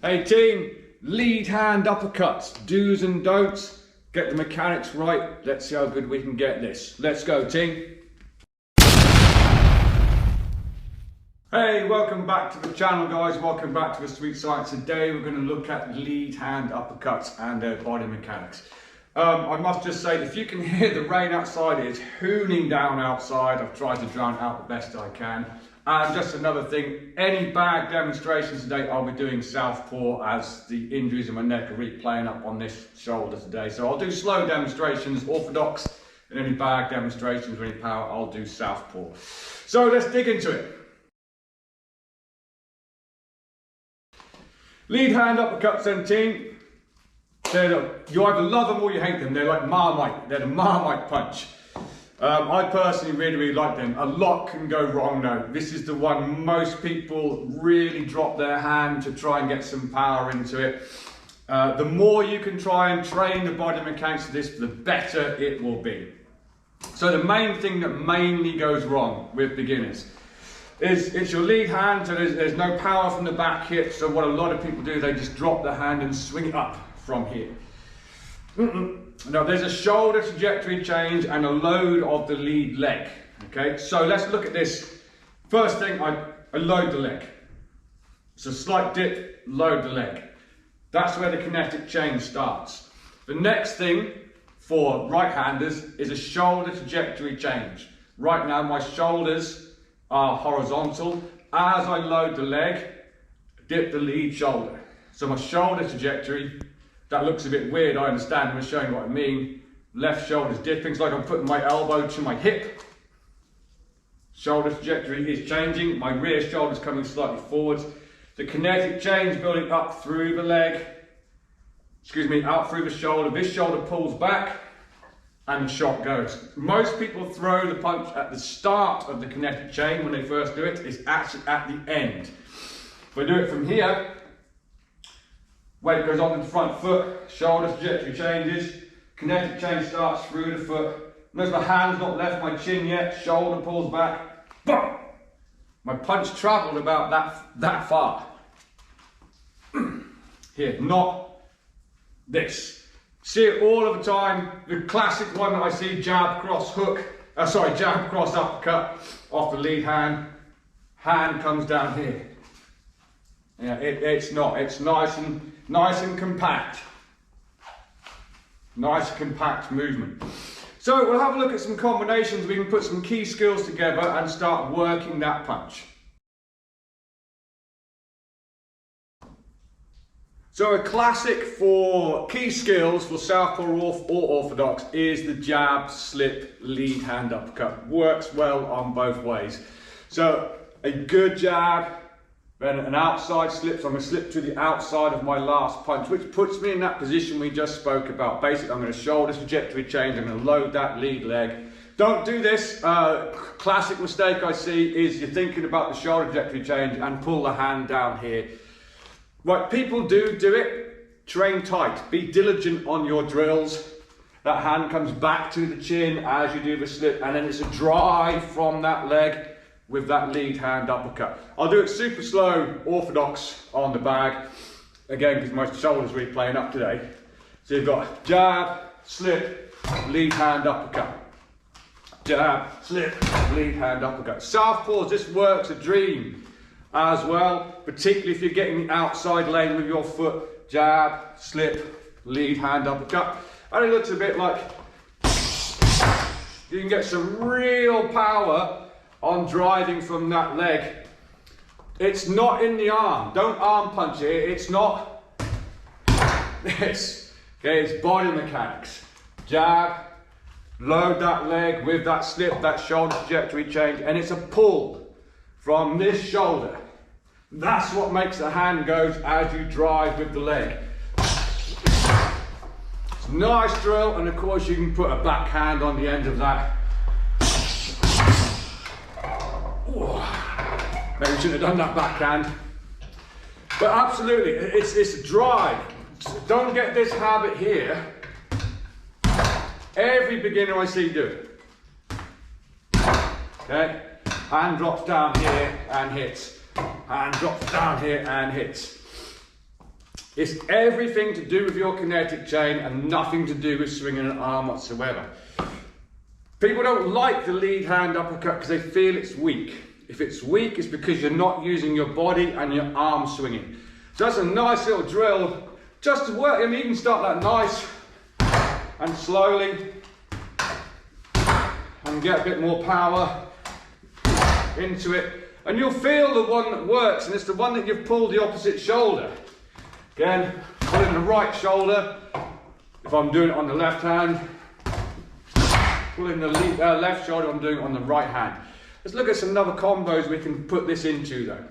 Hey team, lead hand uppercuts, do's and don'ts. Get the mechanics right. Let's see how good we can get this. Let's go team. Hey, welcome back to the channel guys. Welcome back to the Sweet Science. Today we're going to look at lead hand uppercuts and their body mechanics. I must just say, if you can hear the rain outside, it's hooning down outside. I've tried to drown out the best I can. And just another thing, any bag demonstrations today, I'll be doing southpaw as the injuries in my neck are really playing up on this shoulder today. So I'll do slow demonstrations, orthodox, and any bag demonstrations or any power, I'll do southpaw. So let's dig into it. Lead hand uppercuts then team. You either love them or you hate them. They're like Marmite. They're the Marmite punch. I personally really like them. A lot can go wrong though. This is the one most people really drop their hand to try and get some power into it. The more you can try and train the body mechanics of this, the better it will be. So the main thing that mainly goes wrong with beginners is it's your lead hand, so there's no power from the back hip. So what a lot of people do, they just drop the hand and swing it up from here. Now there's a shoulder trajectory change and a load of the lead leg. Okay, so let's look at this. First thing, I load the leg. It's a slight dip, load the leg. That's where the kinetic change starts. The next thing for right-handers is a shoulder trajectory change. Right now my shoulders are horizontal. As I load the leg, dip the lead shoulder. So my shoulder trajectory, that looks a bit weird, I understand, I'm showing what I mean. Left shoulder's dipping, it's like I'm putting my elbow to my hip. Shoulder trajectory is changing, my rear shoulder's coming slightly forwards. The kinetic change building up through the leg, out through the shoulder. This shoulder pulls back and the shot goes. Most people throw the punch at the start of the kinetic chain when they first do it. It's actually at the end. If I do it from here, weight goes onto the front foot, shoulder trajectory changes, kinetic change starts through the foot. Notice my hand's not left my chin yet, shoulder pulls back, boom! My punch travelled about that far. Here, not this. See it all of the time. The classic one that I see, jab, cross, hook, jab, cross, uppercut off the lead hand. Hand comes down here. Yeah, it's nice and compact. Nice compact movement. So we'll have a look at some combinations. We can put some key skills together and start working that punch. So a classic for key skills for southpaw or orthodox is the jab, slip, lead hand uppercut. Works well on both ways. So a good jab, then an outside slip, so I'm going to slip to the outside of my last punch, which puts me in that position we just spoke about. Basically, I'm going to shoulder trajectory change, I'm going to load that lead leg. Don't do this. Classic mistake I see is you're thinking about the shoulder trajectory change and pull the hand down here. Right, people do it, train tight, be diligent on your drills. That hand comes back to the chin as you do the slip, and then it's a drive from that leg with that lead hand uppercut. I'll do it super slow, orthodox on the bag, again because my shoulder's really playing up today. So you've got jab, slip, lead hand uppercut. Jab, slip, lead hand uppercut. Southpaws, this works a dream as well, particularly if you're getting the outside lane with your foot. Jab, slip, lead hand uppercut. And it looks a bit like you can get some real power on driving from that leg. It's not in the arm. Don't arm punch it. It's not this. Okay, it's body mechanics. Jab, load that leg with that slip, that shoulder trajectory change, and it's a pull from this shoulder. That's what makes the hand goes as you drive with the leg. It's a nice drill, and of course you can put a backhand on the end of that. Maybe we shouldn't have done that backhand. But absolutely, it's a drive. Don't get this habit here. Every beginner I see do it. Okay? Hand drops down here and hits. Hand drops down here and hits. It's everything to do with your kinetic chain and nothing to do with swinging an arm whatsoever. People don't like the lead hand uppercut because they feel it's weak. If it's weak, it's because you're not using your body and your arm swinging. So that's a nice little drill just to work. I mean, you can start that nice and slowly and get a bit more power into it. And you'll feel the one that works, and it's the one that you've pulled the opposite shoulder. Again, pulling the right shoulder. If I'm doing it on the left hand, pulling the left shoulder, I'm doing it on the right hand. Let's look at some other combos we can put this into though.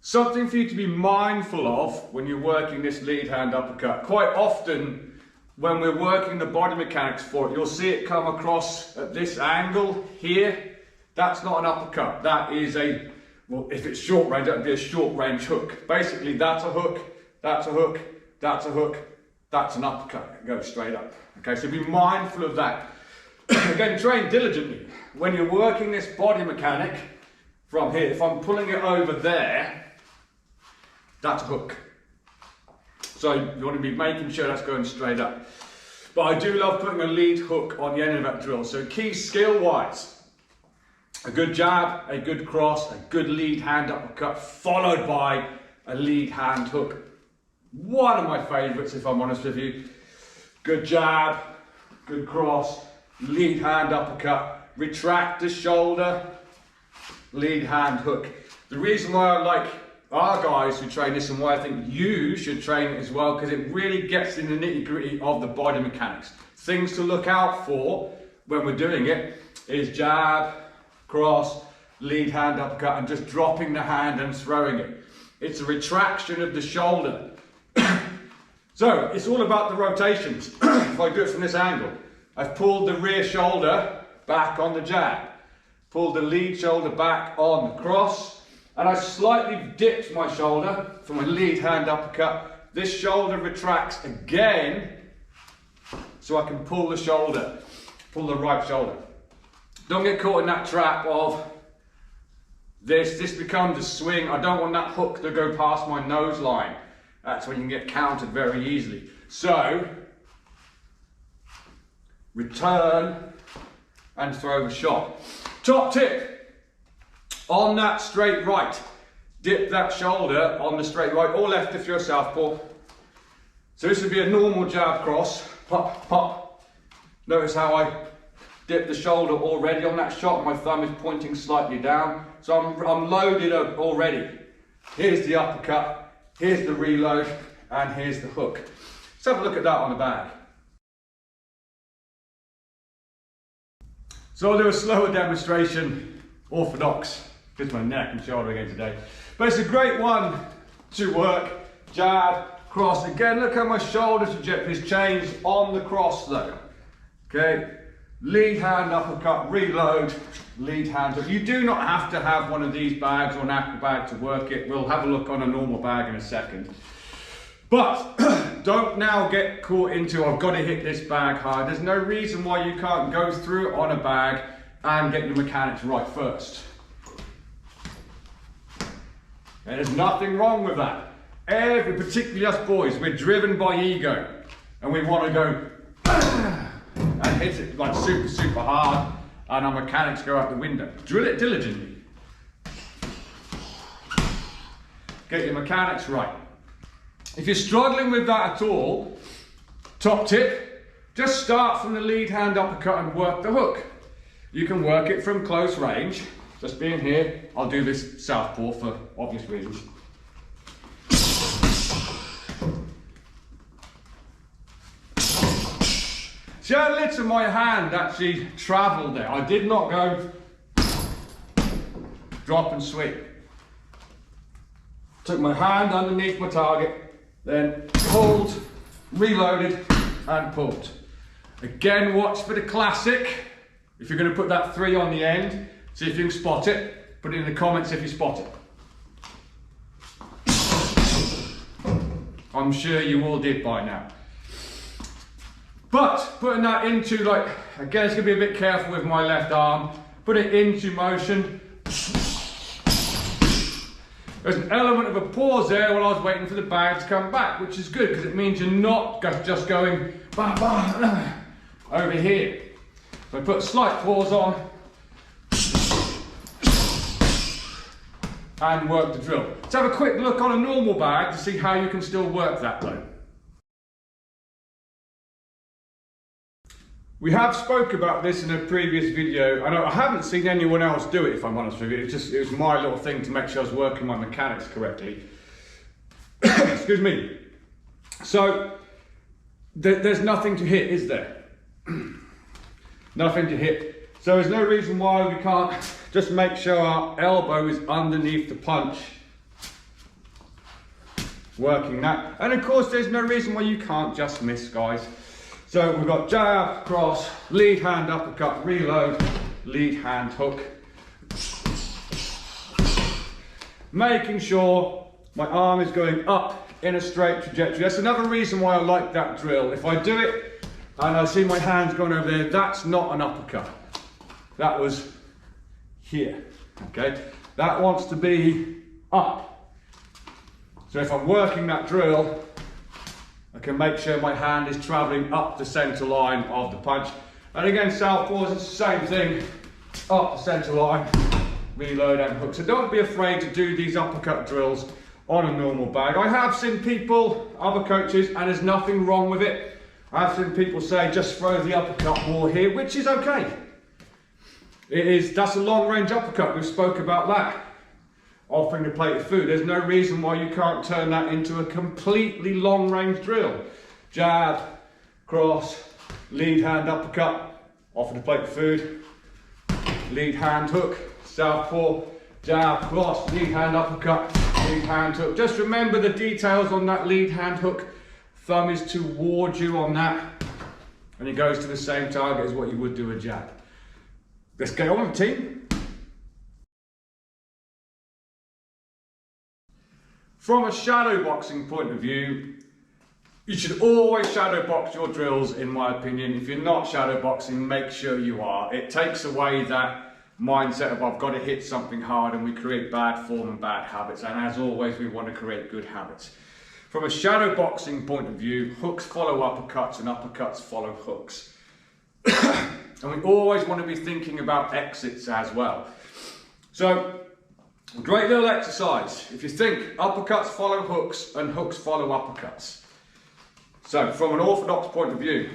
Something for you to be mindful of when you're working this lead hand uppercut. Quite often, when we're working the body mechanics for it, you'll see it come across at this angle here. That's not an uppercut. That is a, well, if it's short range, that would be a short range hook. Basically, that's a hook, that's a hook, that's a hook, that's an uppercut. It goes straight up. Okay, so be mindful of that. Again, train diligently. When you're working this body mechanic from here, if I'm pulling it over there, that's a hook. So you want to be making sure that's going straight up. But I do love putting a lead hook on the end of that drill. So key skill-wise, a good jab, a good cross, a good lead hand uppercut, followed by a lead hand hook. One of my favourites, if I'm honest with you. Good jab, good cross, lead hand uppercut, retract the shoulder, lead hand hook. The reason why I like our guys who train this and why I think you should train it as well, because it really gets in the nitty-gritty of the body mechanics. Things to look out for when we're doing it is jab, cross, lead hand uppercut, and just dropping the hand and throwing it. It's a retraction of the shoulder. So it's all about the rotations. If I do it from this angle, I've pulled the rear shoulder back on the jab, pulled the lead shoulder back on the cross, and I slightly dipped my shoulder from a lead hand uppercut. This shoulder retracts again, so I can pull the shoulder, pull the right shoulder. Don't get caught in that trap of this becomes a swing. I don't want that hook to go past my nose line. That's when you can get countered very easily. So, return and throw the shot. Top tip, on that straight right, dip that shoulder on the straight right or left if you're a southpaw. So this would be a normal jab cross, pop, pop. Notice how I dip the shoulder already on that shot. My thumb is pointing slightly down. So I'm loaded up already. Here's the uppercut. Here's the reload, and here's the hook. Let's have a look at that on the bag. So I'll do a slower demonstration, orthodox, because my neck and shoulder again today. But it's a great one to work, jab, cross. Again, look how my shoulder trajectory has changed on the cross though. Okay, lead hand uppercut, reload, lead hand hook. You do not have to have one of these bags or an aqua bag to work it. We'll have a look on a normal bag in a second. But don't now get caught into, I've got to hit this bag hard. There's no reason why you can't go through it on a bag and get your mechanics right first. And there's nothing wrong with that. Particularly us boys, we're driven by ego and we want to go and hit it like super, super hard, and our mechanics go out the window. Drill it diligently. Get your mechanics right. If you're struggling with that at all, top tip, just start from the lead hand uppercut and work the hook. You can work it from close range. Just being here, I'll do this southpaw for obvious reasons. See how little my hand actually travelled there. I did not go drop and sweep. Took my hand underneath my target, then pulled, reloaded and pulled. Again, watch for the classic. If you're going to put that 3 on the end, see if you can spot it. Put it in the comments if you spot it. I'm sure you all did by now. But putting that into, like, again, it's going to be a bit careful with my left arm. Put it into motion. There's an element of a pause there while I was waiting for the bag to come back, which is good because it means you're not just going bah, bah, over here. So I put a slight pause on and work the drill. Let's have a quick look on a normal bag to see how you can still work that though. We have spoke about this in a previous video, and I haven't seen anyone else do it, if I'm honest with you. It was my little thing to make sure I was working my mechanics correctly. Excuse me. So, there's nothing to hit, is there? Nothing to hit. So there's no reason why we can't just make sure our elbow is underneath the punch. Working that. And of course, there's no reason why you can't just miss, guys. So we've got jab, cross, lead hand uppercut, reload, lead hand hook. Making sure my arm is going up in a straight trajectory. That's another reason why I like that drill. If I do it and I see my hands going over there, that's not an uppercut. That was here, okay? That wants to be up. So if I'm working that drill, I can make sure my hand is traveling up the center line of the punch. And again, southpaws, it's the same thing. Up the center line, reload and hook. So don't be afraid to do these uppercut drills on a normal bag. I have seen people, other coaches, and there's nothing wrong with it. I've seen people say, just throw the uppercut more here, which is okay. That's a long range uppercut. We spoke about that. Offering the plate of food. There's no reason why you can't turn that into a completely long range drill. Jab, cross, lead hand uppercut, offer the plate of food, lead hand hook, southpaw, jab, cross, lead hand uppercut, lead hand hook. Just remember the details on that lead hand hook. Thumb is towards you on that, and it goes to the same target as what you would do a jab. Let's get on with the team. From a shadow boxing point of view, you should always shadow box your drills, in my opinion. If you're not shadow boxing, make sure you are. It takes away that mindset of I've got to hit something hard, and we create bad form and bad habits. And as always, we want to create good habits. From a shadow boxing point of view, hooks follow uppercuts and uppercuts follow hooks. And we always want to be thinking about exits as well. So, a great little exercise. If you think uppercuts follow hooks and hooks follow uppercuts. So from an orthodox point of view,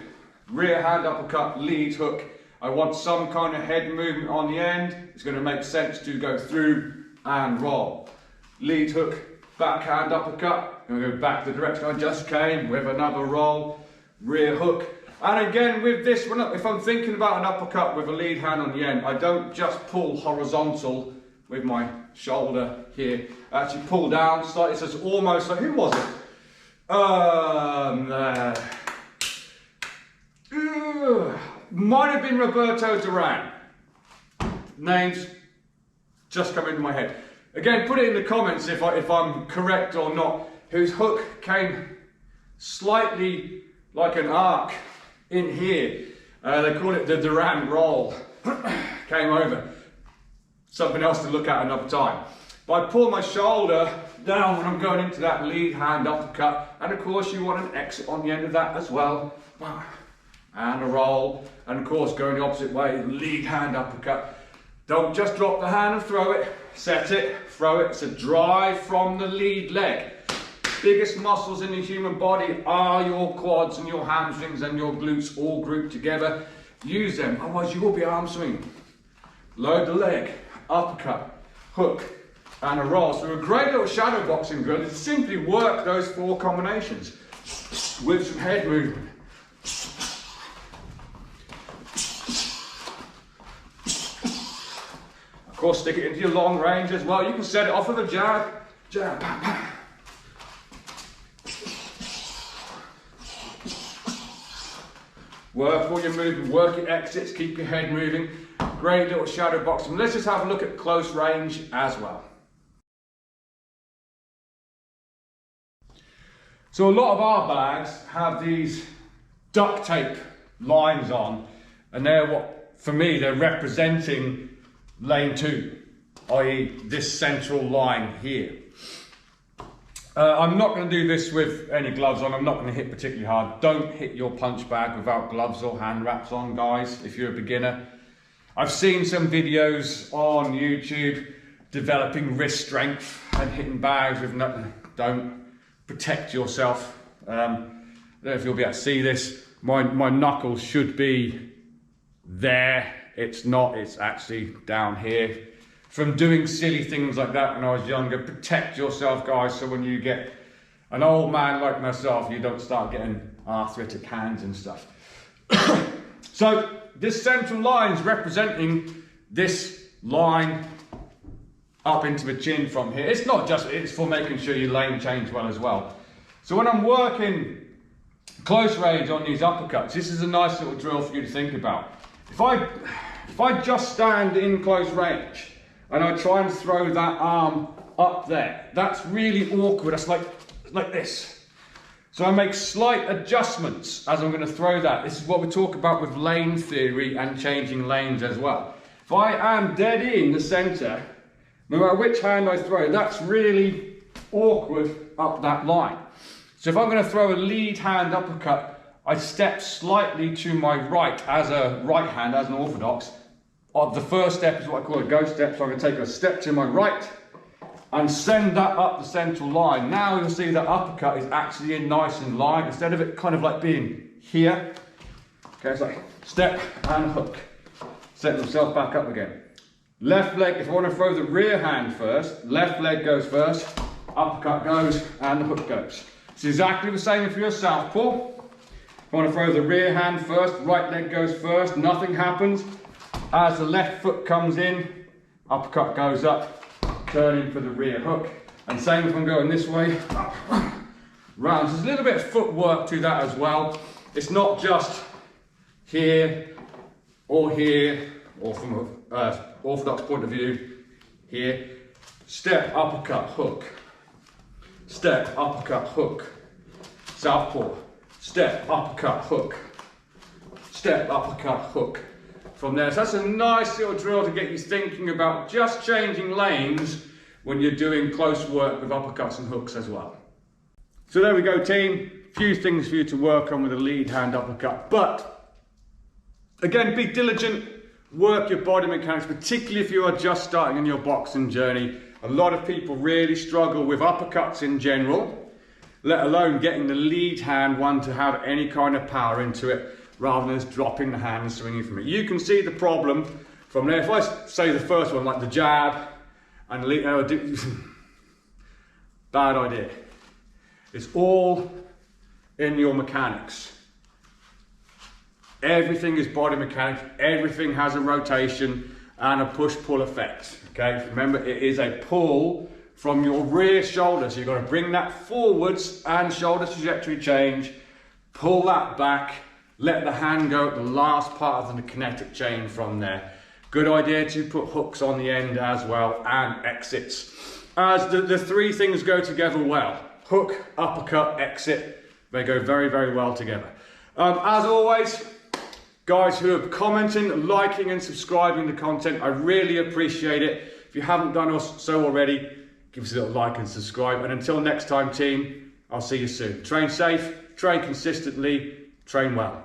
rear hand uppercut, lead hook. I want some kind of head movement on the end. It's going to make sense to go through and roll. Lead hook, backhand uppercut. I'm going to go back the direction I just came with another roll. Rear hook. And again with this one, if I'm thinking about an uppercut with a lead hand on the end, I don't just pull horizontal with my shoulder here. I actually pull down slightly, so it's almost like, who was it? Might have been Roberto Duran. Names just come into my head. Again, put it in the comments if I'm correct or not. Whose hook came slightly like an arc in here. They call it the Duran roll. Came over. Something else to look at another time. But I pull my shoulder down when I'm going into that lead hand uppercut, and of course you want an exit on the end of that as well. And a roll, and of course going the opposite way, lead hand uppercut. Don't just drop the hand and throw it, set it, throw it. It's a drive from the lead leg. Biggest muscles in the human body are your quads and your hamstrings and your glutes all grouped together. Use them, otherwise you will be arm swinging. Load the leg. Uppercut, hook, and a roll. So a great little shadow boxing drill is to simply work those four combinations with some head movement. Of course, stick it into your long range as well. You can set it off with a jab, jab, bam, bam. Work all your movement, work your exits, keep your head moving. Great little shadow boxing. Let's just have a look at close range as well. So a lot of our bags have these duct tape lines on, and they're what, for me, they're representing lane 2, i.e. this central line here. I'm not going to do this with any gloves on. I'm not going to hit particularly hard. Don't hit your punch bag without gloves or hand wraps on, guys, if you're a beginner. I've seen some videos on YouTube developing wrist strength and hitting bags with nothing. Don't protect yourself. I don't know if you'll be able to see this. My knuckles should be there. It's not, it's actually down here. From doing silly things like that when I was younger, protect yourself, guys, so when you get an old man like myself, you don't start getting arthritic hands and stuff. So this central line is representing this line up into the chin from here. It's not just, it's for making sure your lane change well as well. So when I'm working close range on these uppercuts, this is a nice little drill for you to think about. If I just stand in close range and I try and throw that arm up there, that's really awkward. That's like this. So I make slight adjustments as I'm going to throw that. This is what we talk about with lane theory and changing lanes as well. If I am dead in the center, no matter which hand I throw, that's really awkward up that line. So if I'm going to throw a lead hand uppercut, I step slightly to my right as a right hand, as an orthodox. The first step is what I call a ghost step. So I'm going to take a step to my right and send that up the central line. Now you'll see that uppercut is actually in nice and line, instead of it kind of like being here. Okay, it's like step and hook. Set themselves back up again. Left leg, if I want to throw the rear hand first, left leg goes first, uppercut goes, and the hook goes. It's exactly the same if you're a southpaw. If I want to throw the rear hand first, right leg goes first, nothing happens. As the left foot comes in, uppercut goes up, turning for the rear hook. And same if I'm going this way, round. So there's a little bit of footwork to that as well. It's not just here, or from an orthodox point of view, here. Step, uppercut, hook. Step, uppercut, hook. Southpaw. Step, uppercut, hook. Step, uppercut, hook. From there, so that's a nice little drill to get you thinking about just changing lanes when you're doing close work with uppercuts and hooks as well. So there we go, team. Few things for you to work on with a lead hand uppercut. But again, be diligent, work your body mechanics, particularly if you are just starting on your boxing journey. A lot of people really struggle with uppercuts in general, let alone getting the lead hand one to have any kind of power into it, rather than just dropping the hand and swinging from it. You can see the problem from there. If I say the first one, like the jab and lead, bad idea. It's all in your mechanics. Everything is body mechanics. Everything has a rotation and a push-pull effect. Okay, remember it is a pull from your rear shoulder. So you've got to bring that forwards and shoulder trajectory change, pull that back, let the hand go at the last part of the kinetic chain from there. Good idea to put hooks on the end as well, and exits. As the three things go together well. Hook, uppercut, exit. They go very, very well together. As always, guys who are commenting, liking and subscribing to content, I really appreciate it. If you haven't done so already, give us a little like and subscribe. And until next time, team, I'll see you soon. Train safe, train consistently, train well.